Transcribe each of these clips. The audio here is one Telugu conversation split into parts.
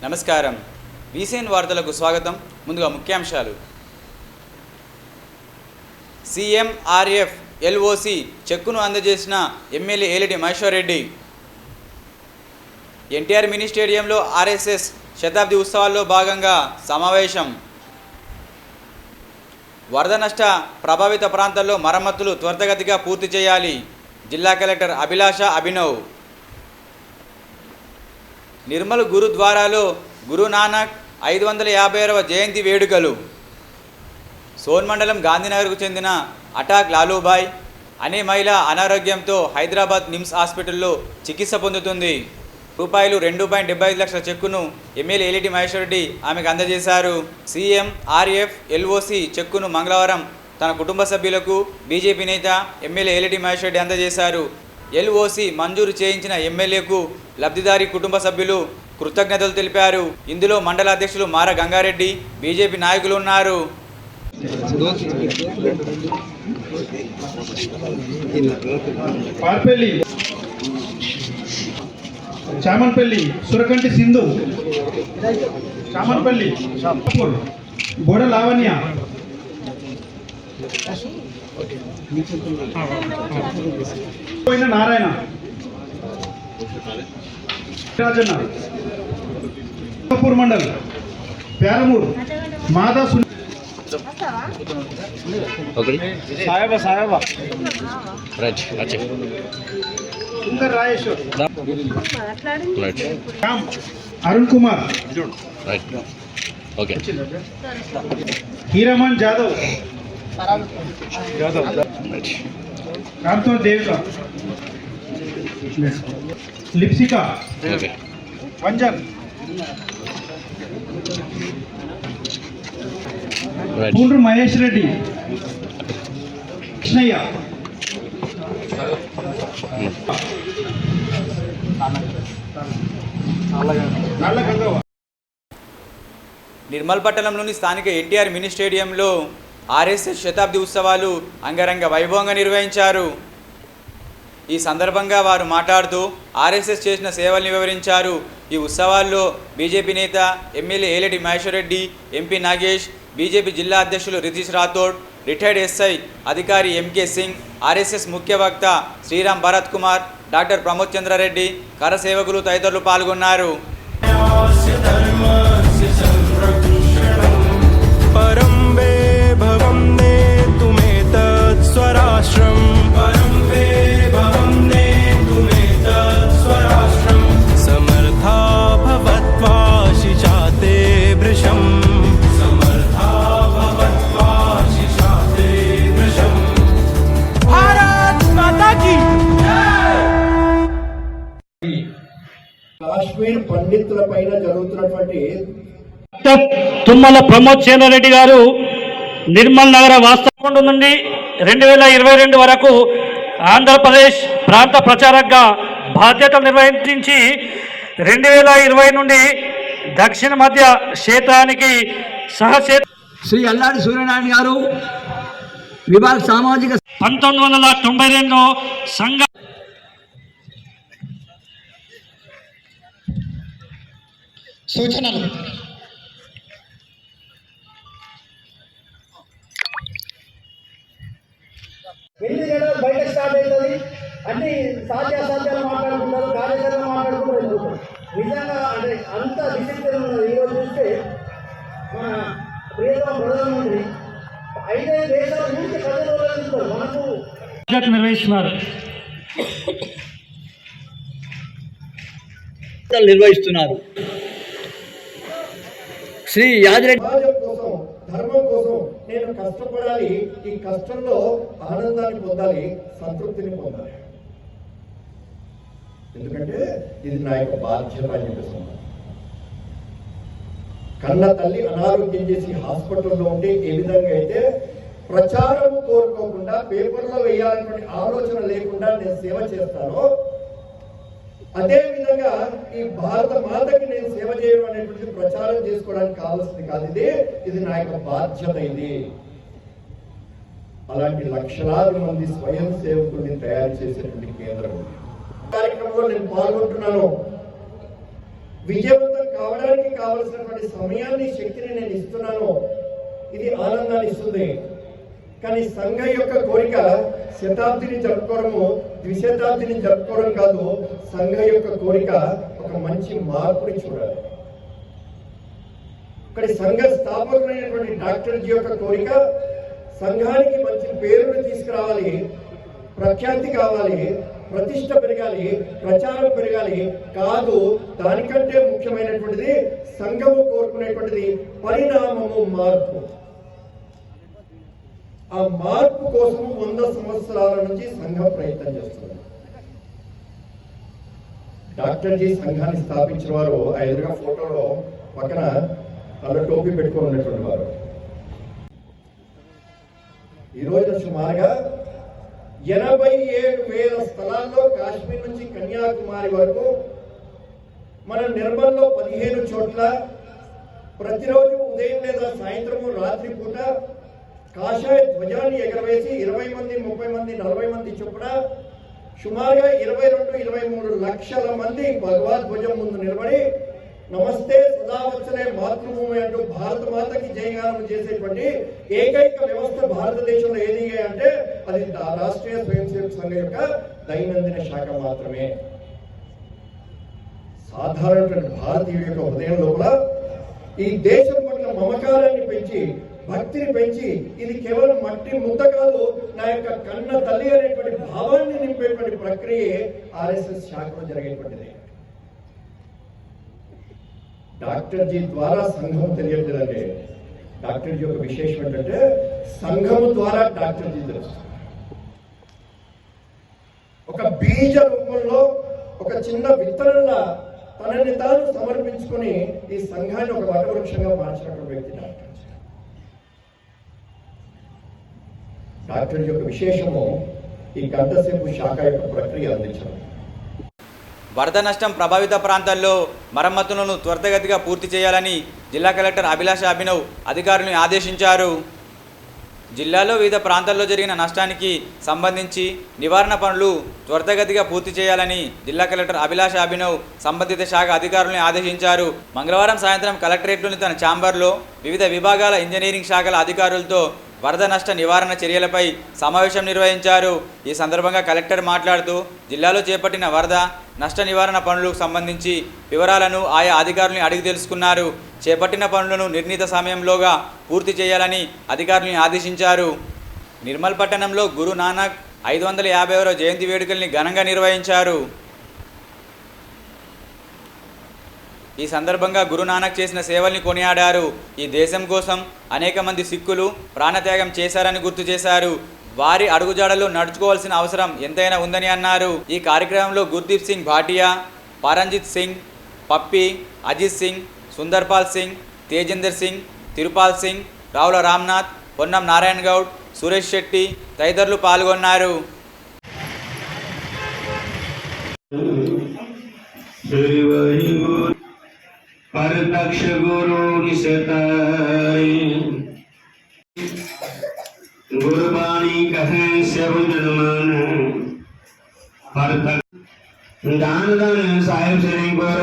నమస్కారం. వీసీఎన్ వార్తలకు స్వాగతం. ముందుగా ముఖ్యాంశాలు. సీఎంఆర్ఎఫ్ ఎల్ఓసి చెక్కును అందజేసిన ఎమ్మెల్యే ఏలిటి మహేశ్వర్ రెడ్డి. ఎన్టీఆర్ మినీ స్టేడియంలో ఆర్ఎస్ఎస్ శతాబ్ది ఉత్సవాల్లో భాగంగా సమావేశం. వరద నష్ట ప్రభావిత ప్రాంతాల్లో మరమ్మతులు త్వరితగతిగా పూర్తి చేయాలి. జిల్లా కలెక్టర్ అభిలాష అభినవ్. నిర్మల్ గురుద్వారాలో గురునానక్ 556వ జయంతి వేడుకలు. సోన్ మండలం గాంధీనగర్కు చెందిన అటాక్ లాలూబాయ్ అనే మహిళ అనారోగ్యంతో హైదరాబాద్ నిమ్స్ హాస్పిటల్లో చికిత్స పొందుతుంది. రూపాయలు 2.75 లక్షల చెక్కును ఎమ్మెల్యే ఏలిటి మహేశ్వర్ రెడ్డి ఆమెకు అందజేశారు. సీఎంఆర్ఎఫ్ ఎల్ఓసి చెక్కును మంగళవారం తన కుటుంబ సభ్యులకు బీజేపీ నేత ఎమ్మెల్యే ఏలిటి మహేశ్వర్ రెడ్డి అందజేశారు. ఎల్ఓసి మంజూరు చేయించిన ఎమ్మెల్యేకు లబ్ధిదారి కుటుంబ సభ్యులు కృతజ్ఞతలు తెలిపారు. ఇందులో మండల అధ్యక్షులు మార గంగారెడ్డి, బీజేపీ నాయకులు ఉన్నారు. చామన్పల్లి సురకంటి సింధు, చామన్పల్లి బోడ లావణ్య, పోయిన నారాయణ రాజన్న, పూర్ మండల్ ప్యారమూర్ మాదా సుందర్ రాయేశ్వర్, అరుణ్ కుమార్, హీరామన్ జాదవ్, రామ్తో దేవికా, లిప్సికా, వంజన్, పూండ్రు మహేష్ రెడ్డి, కృష్ణయ్య, నిర్మల్ పట్టణంలోని స్థానిక ఎన్టీఆర్ మినీ స్టేడియంలో ఆర్ఎస్ఎస్ శతాబ్ది ఉత్సవాలు అంగరంగ వైభవంగా నిర్వహించారు. ఈ సందర్భంగా వారు మాట్లాడుతూ ఆర్ఎస్ఎస్ చేసిన సేవల్ని వివరించారు. ఈ ఉత్సవాల్లో బీజేపీ నేత MLA Eleti Maheshwar Reddy, MP Nagesh, BJP జిల్లా అధ్యక్షులు రితీష్ రాథోడ్, రిటైర్డ్ ఎస్ఐ అధికారి ఎంకే సింగ్, ఆర్ఎస్ఎస్ ముఖ్య వక్త శ్రీరామ్ భరత్ కుమార్, డాక్టర్ ప్రమోద్ చంద్రారెడ్డి, కరసేవకులు తదితరులు పాల్గొన్నారు. కాశ్మీర్ పండితుల పైన జరుగుతున్నటువంటి తుమ్మల ప్రమోద్ చంద్రారెడ్డి గారు నిర్మల్ నగర వాస్తవం నుండి 2022 వరకు ఆంధ్రప్రదేశ్ ప్రాంత ప్రచారకగా బాధ్యతలు నిర్వహించి 2020 నుండి దక్షిణ మధ్య క్షేత్రానికి శ్రీ అల్లాడి సూర్యనారాయణ గారు విభాగ సామాజిక 1992 సంఘ సూచనలు. బయట స్టార్ట్ అవుతుంది, అన్ని సాధ్యాసాధ్యాలు మాట్లాడుకుంటారు, కార్యాచరణ మాట్లాడుకుంటారు. నిజంగా అంటే అంత డిసిప్లిన్ ఉన్నది. ఈరోజు చూస్తే మన ప్రియతమ ప్రధానమంత్రి 5 దేశాల నుంచి ప్రజలు మనకు నిర్వహిస్తున్నారు నిర్వహిస్తున్నారు. శ్రీ యాదిరెడ్డి కోసం, ధర్మం కోసం నేను కష్టపడాలి, ఈ కష్టంలో ఆనందాన్ని పొందాలి, సంతృప్తిని పొందాలి. ఎందుకంటే ఇది నా యొక్క బాధ్యత అని చెప్పేస్తున్నాను. కన్న తల్లి అనారోగ్యం చేసి హాస్పిటల్లో ఉంటే ఏ విధంగా అయితే ప్రచారం కోరుకోకుండా పేపర్లో వేయాలనే ఆలోచన లేకుండా నేను సేవ చేస్తానో, అదే విధంగా ఈ భారత మాతకి నేను సేవ చేయడం అనేటువంటి ప్రచారం చేసుకోవడానికి కావాల్సింది కాదు. ఇది నా యొక్క బాధ్యత. ఇది అలాంటి లక్షలాది మంది స్వయం సేవకుల్ని తయారు చేసేటువంటి కేంద్రం. కార్యక్రమంలో నేను పాల్గొంటున్నాను. విజయవంతం కావడానికి కావలసినటువంటి సమయాన్ని, శక్తిని నేను ఇస్తున్నాను. ఇది ఆనందాన్ని ఇస్తుంది. కానీ సంఘ యొక్క కోరిక శతాబ్దిని జరుపుకోవడము, ద్విశతాబ్దిని జరుపుకోవడం కాదు. సంఘ యొక్క కోరిక ఒక మంచి మార్పుని చూడాలి. ఇక్కడ సంఘ స్థాపకులైనటువంటి డాక్టర్ జీ యొక్క కోరిక సంఘానికి మంచి పేరును తీసుకురావాలి, ప్రఖ్యాతి కావాలి, ప్రతిష్ట పెరగాలి, ప్రచారం పెరగాలి కాదు. దానికంటే ముఖ్యమైనటువంటిది సంఘము కోరుకునేటువంటిది పరిణామము, మార్పు. ఆ మార్పు కోసం 100 సంవత్సరాల నుంచి సంఘం ప్రయత్నం చేస్తుంది. డాక్టర్ జీ సంఘాన్ని స్థాపించిన వారు ఆ ఎదురుగా ఫోటోలో పక్కన అలా టోపీ పెట్టుకొని ఉన్నటువంటి వారు. ఈ రోజు సుమారుగా 87,000 స్థలాల్లో కాశ్మీర్ నుంచి కన్యాకుమారి వరకు, మన నిర్మల్లో 15 చోట్ల ప్రతిరోజు ఉదయం లేదా సాయంత్రము, రాత్రి పూట కాషాయ ధ్వజాన్ని ఎగరవేసి 20 మంది, 30 మంది, 40 మంది చొప్పున సుమారుగా 22-23 లక్షల మంది భగవద్ధ్వజం ముందు నిలబడి నమస్తే సదావత్సలే మాతృభూమి అంటూ భారత మాతకి జయగానం చేసేటువంటి ఏకైక వ్యవస్థ భారతదేశంలో ఏది అంటే అది రాష్ట్రీయ స్వయం సేవక సంఘం యొక్క దైనందిన శాఖ మాత్రమే. సాధారణమైన భారతీయుడి యొక్క హృదయం లోపల ఈ దేశం పట్ల మమకారాన్ని పెంచి, భక్తిని పెంచి, ఇది కేవలం మట్టి ముద్ద కాదు, నా యొక్క కన్న తల్లి అనేటువంటి భావాన్ని నింపేటువంటి ప్రక్రియ ఆర్ఎస్ఎస్ శాఖలో జరిగేటువంటిది. డాక్టర్ జీ ద్వారా సంఘం తెలియలేదంటే డాక్టర్ జీ యొక్క విశేషం ఏంటంటే సంఘము ద్వారా డాక్టర్ జీ తెలుస్తుంది. ఒక బీజ రూపంలో ఒక చిన్న విత్తనంలా తనని తాను సమర్పించుకొని ఈ సంఘాన్ని ఒక వటవృక్షంగా మార్చినటువంటి వ్యక్తి డాక్టర్ జీ. డాక్టర్ జీ యొక్క విశేషము ఈ గంటసేపు శాఖ యొక్క ప్రక్రియ అందించడం. వరద నష్టం ప్రభావిత ప్రాంతాల్లో మరమ్మతులను త్వరితగతిగా పూర్తి చేయాలని జిల్లా కలెక్టర్ అభిలాష అభినవ్ అధికారులను ఆదేశించారు. జిల్లాలో వివిధ ప్రాంతాల్లో జరిగిన నష్టానికి సంబంధించి నివారణ పనులు త్వరితగతిగా పూర్తి చేయాలని జిల్లా కలెక్టర్ అభిలాష అభినవ్ సంబంధిత శాఖ అధికారులను ఆదేశించారు. మంగళవారం సాయంత్రం కలెక్టరేట్లోని తన ఛాంబర్లో వివిధ విభాగాల ఇంజనీరింగ్ శాఖల అధికారులతో వరద నష్ట నివారణ చర్యలపై సమావేశం నిర్వహించారు. ఈ సందర్భంగా కలెక్టర్ మాట్లాడుతూ జిల్లాలో చేపట్టిన వరద నష్ట నివారణ పనులకు సంబంధించి వివరాలను ఆయా అధికారులను అడిగి తెలుసుకున్నారు. చేపట్టిన పనులను నిర్ణీత సమయంలోగా పూర్తి చేయాలని అధికారులను ఆదేశించారు. నిర్మల్ పట్టణంలో గురు నానక్ 550వ జయంతి వేడుకల్ని ఘనంగా నిర్వహించారు. ఈ సందర్భంగా గురునానక్ చేసిన సేవల్ని కొనియాడారు. ఈ దేశం కోసం అనేక మంది సిక్కులు ప్రాణత్యాగం చేశారని గుర్తు చేశారు. వారి అడుగుజాడల్లో నడుచుకోవాల్సిన అవసరం ఎంతైనా ఉందని అన్నారు. ఈ కార్యక్రమంలో గుర్దీప్ సింగ్ భాటియా, పరంజిత్ సింగ్, పప్పి, అజిత్ సింగ్, సుందర్పాల్ సింగ్, తేజేందర్ సింగ్, తిరుపాల్ సింగ్, రావుల రామ్నాథ్, పొన్నం నారాయణ గౌడ్, సురేష్ శెట్టి తదితరులు పాల్గొన్నారు. परतक्ष गुरु निसताई गुरबाणी कहे शब्द मन परतक्ष दान दान साहिब श्री गुर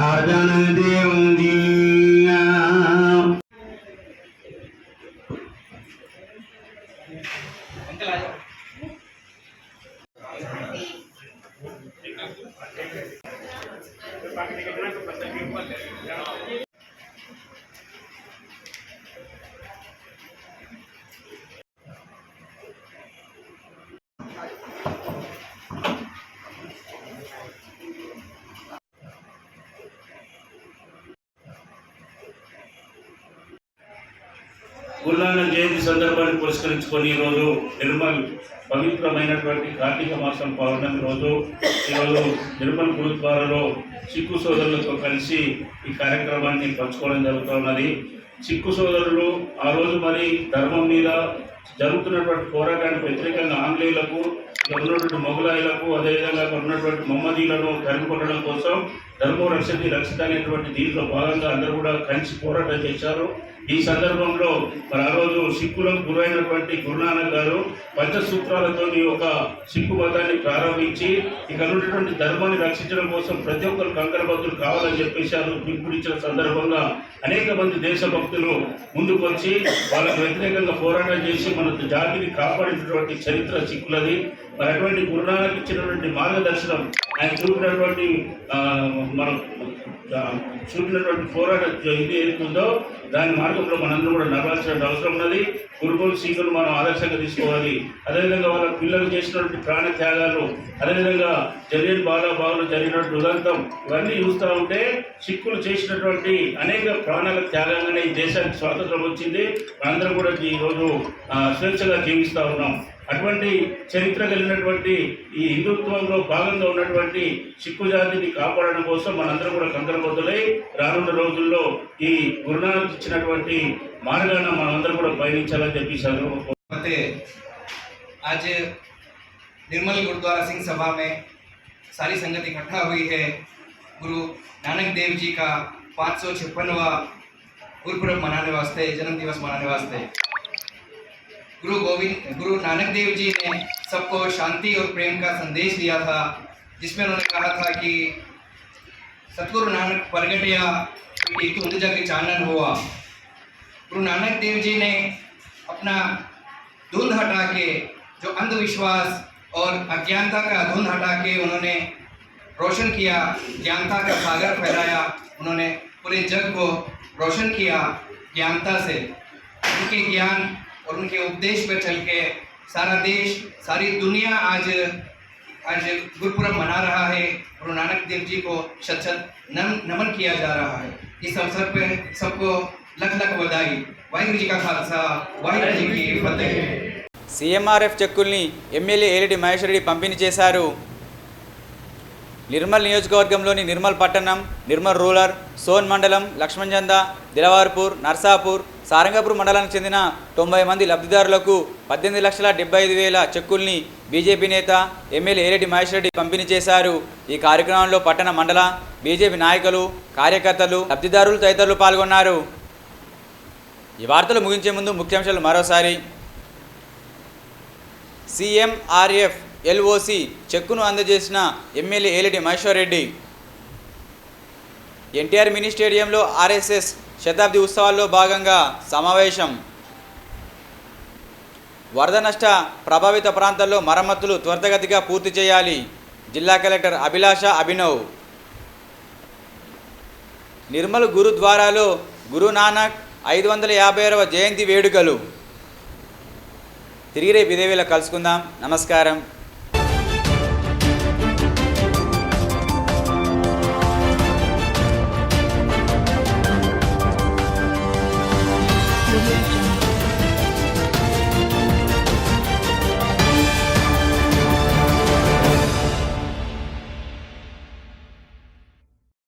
आर्जन देव दिया గురునానక్ జయంతి సందర్భాన్ని పురస్కరించుకొని ఈరోజు నిర్మల్ పవిత్రమైనటువంటి కార్తీక మాసం పౌర్ణమి రోజు ఈరోజు నిర్మల్ గురుద్వారాలో సిక్కు సోదరులతో కలిసి ఈ కార్యక్రమాన్ని పంచుకోవడం జరుగుతున్నది. సిక్కు సోదరులు ఆ రోజు మరి ధర్మం మీద జరుగుతున్నటువంటి పోరాటానికి వ్యతిరేకంగా ఆంగ్లేయులకు, ఉన్నటువంటి మొఘలాయులకు, అదేవిధంగా ఉన్నటువంటి మహమ్మదీలను తరిమికొట్టడం కోసం ధర్మో రక్షతి రక్షిత అనేటువంటి దీంట్లో భాగంగా అందరూ కూడా కలిసి పోరాటం చేశారు. ఈ సందర్భంలో మరి ఆ రోజు సిక్కులకు గురైనటువంటి గురునానక్ గారు పంచసూత్రాలతో ఒక సిక్కు మతాన్ని ప్రారంభించి ఇక్కడ ఉన్నటువంటి ధర్మాన్ని రక్షించడం కోసం ప్రతి ఒక్కరు కంకణబద్దులు కావాలని చెప్పేసి పిలుపునిచ్చిన సందర్భంగా అనేక మంది దేశభక్తులు ముందుకు వచ్చి వాళ్ళకు వ్యతిరేకంగా పోరాటం చేసి మన జాతిని కాపాడినటువంటి చరిత్ర సిక్కులది. మరి అటువంటి గురునానక్ ఇచ్చినటువంటి మార్గదర్శనం, ఆయన చూపినటువంటి చూపినటువంటి పోరాటం ఇది ఏదైతుందో దాని మార్గంలో మనందరం కూడా నడవాల్సిన అవసరం ఉన్నది. గురుకుల సిక్కులు మనం ఆదర్శంగా తీసుకోవాలి. అదేవిధంగా వాళ్ళ పిల్లలు చేసినటువంటి ప్రాణ త్యాగాలు, అదేవిధంగా జరిగిన బాలబాబులు జరిగినటువంటి ఉదంతం, ఇవన్నీ చూస్తూ ఉంటే సిక్కులు చేసినటువంటి అనేక ప్రాణాల త్యాగంగానే ఈ దేశానికి స్వాతంత్రం వచ్చింది. మనందరం కూడా ఈరోజు స్వేచ్ఛగా జీవిస్తూ ఉన్నాం. అటువంటి చరిత్ర కలిగినటువంటి ఈ హిందుత్వంలో భాగంగా ఉన్నటువంటి సిక్కు జాతిని కాపాడడం కోసం మనందరం కూడా కంకణబద్దులై రానున్న రోజుల్లో ఈ గురునానక్ ఇచ్చినటువంటి మార్గాన మనందరం కూడా పయనించాలని చెప్పి आज निर्मल गुरुद्वारा सिंह सभा में सारी संगत इकट्ठा हुई है गुरु नानक देव जी का 556वां गुरुपुरब मनाने वास्ते, जन्म दिवस मनाने वास्ते। गुरु नानक देव जी ने सबको शांति और प्रेम का संदेश दिया था, जिसमें उन्होंने कहा था कि सतगुरु नानक प्रगटिया तुंद जग चानन हुआ। गुरु नानक देव जी ने अपना धुंध हटा के, जो अंधविश्वास और अज्ञानता का धुंध हटा के उन्होंने रोशन किया, ज्ञानता का सागर फैलाया। उन्होंने पूरे जग को रोशन किया ज्ञानता से। उनके ज्ञान और उनके उपदेश पर चल के सारा देश, सारी दुनिया आज गुरुपुरब मना रहा है। गुरु नानक देव जी को शत नमन किया जा रहा है। इस अवसर पर सबको लख लख बधाई। वाहिगुरु जी का खालसा, वाहिगुरु जी की फतेह। సీఎంఆర్ఎఫ్ చెక్కుల్ని ఎమ్మెల్యే ఏలిటి మహేశ్వర్ రెడ్డి పంపిణీ చేశారు. నిర్మల్ నియోజకవర్గంలోని నిర్మల్ పట్టణం, నిర్మల్ రూరల్, సోన్ మండలం, లక్ష్మణచంద, దిలవార్పూర్, నర్సాపూర్, సారంగపూర్ మండలానికి చెందిన 90 మంది లబ్ధిదారులకు 18,75,000 చెక్కుల్ని బీజేపీ నేత ఎమ్మెల్యే ఏలిటి మహేశ్వర్ రెడ్డి పంపిణీ చేశారు. ఈ కార్యక్రమంలో పట్టణ మండల బీజేపీ నాయకులు, కార్యకర్తలు, లబ్ధిదారులు తదితరులు పాల్గొన్నారు. ఈ వార్తలు ముగించే ముందు ముఖ్యాంశాలు మరోసారి. సీఎంఆర్ఎఫ్ ఎల్ఓసి చెక్కును అందజేసిన ఎమ్మెల్యే ఏలిటి మహేశ్వర్ రెడ్డి. ఎన్టీఆర్ మినీ స్టేడియంలో ఆర్ఎస్ఎస్ శతాబ్ది ఉత్సవాల్లో భాగంగా సమావేశం. వరద నష్ట ప్రభావిత ప్రాంతాల్లో మరమ్మతులు త్వరితగతిగా పూర్తి చేయాలి. జిల్లా కలెక్టర్ అభిలాష అభినవ్. నిర్మల్ గురుద్వారాలో గురునానక్ 556వ జయంతి వేడుకలు. తిరిగి రేపు ఇదే వేళ కలుసుకుందాం. నమస్కారం.